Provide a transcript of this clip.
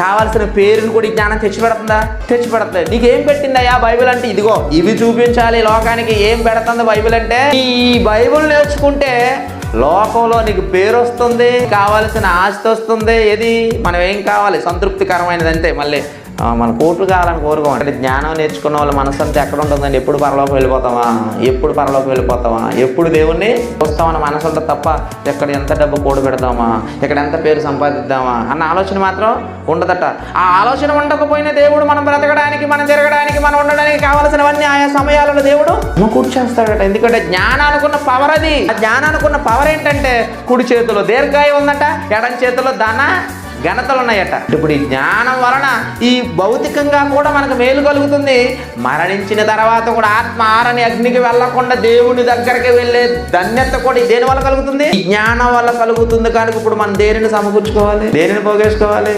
కావాల్సిన పేరుని కూడా ఈ జ్ఞానం తెచ్చిపెడుతుందా? తెచ్చిపెడుతుంది. నీకేం పెట్టిందయ్యా బైబిల్ అంటే? ఇదిగో ఇవి చూపించాలి లోకానికి. ఏం పెడుతుంది బైబిల్ అంటే? ఈ బైబిల్ నేర్చుకుంటే లోకంలో నీకు పేరు వస్తుంది, కావాల్సిన ఆస్తి వస్తుంది. ఏది మనం ఏం కావాలి? సంతృప్తికరమైనది. అంతే. మళ్ళీ మన కోట్లు కావాలని కోరుకోం. అంటే జ్ఞానం నేర్చుకున్న వాళ్ళ మనసు అంతా ఎక్కడ ఉంటుందండి? ఎప్పుడు పరలోకి వెళ్ళిపోతావా? ఎప్పుడు పరలోకి వెళ్ళిపోతావా? ఎప్పుడు దేవుణ్ణి చూస్తామన్న మనసు ఉంటుంది తప్ప ఎక్కడ ఎంత డబ్బు కూడ పెడతామా, ఇక్కడ ఎంత పేరు సంపాదిద్దామా అన్న ఆలోచన మాత్రం ఉండదట. ఆ ఆలోచన ఉండకపోయినా దేవుడు మనం బ్రతకడానికి, మనం తిరగడానికి, మనం ఉండడానికి కావాల్సినవన్నీ ఆయా సమయాలలో దేవుడు కూర్చేస్తాడట. ఎందుకంటే జ్ఞానానుకున్న పవర్ అది. ఆ జ్ఞానానుకున్న పవర్ ఏంటంటే కుడి చేతిలో దీర్ఘాయువు ఉందట, ఎడం చేతిలో ధన ఘనతలు ఉన్నాయట. ఇప్పుడు ఈ జ్ఞానం వలన ఈ భౌతికంగా కూడా మనకు మేలు కలుగుతుంది. మరణించిన తర్వాత కూడా ఆత్మ ఆరని అగ్నికి వెళ్ళకుండా దేవుని దగ్గరికి వెళ్ళే ధన్యత కూడా దేని వల్ల కలుగుతుంది? జ్ఞానం వల్ల కలుగుతుంది. కనుక ఇప్పుడు మనం దేనిని సమకూర్చుకోవాలి, దేనిని పోగేసుకోవాలి?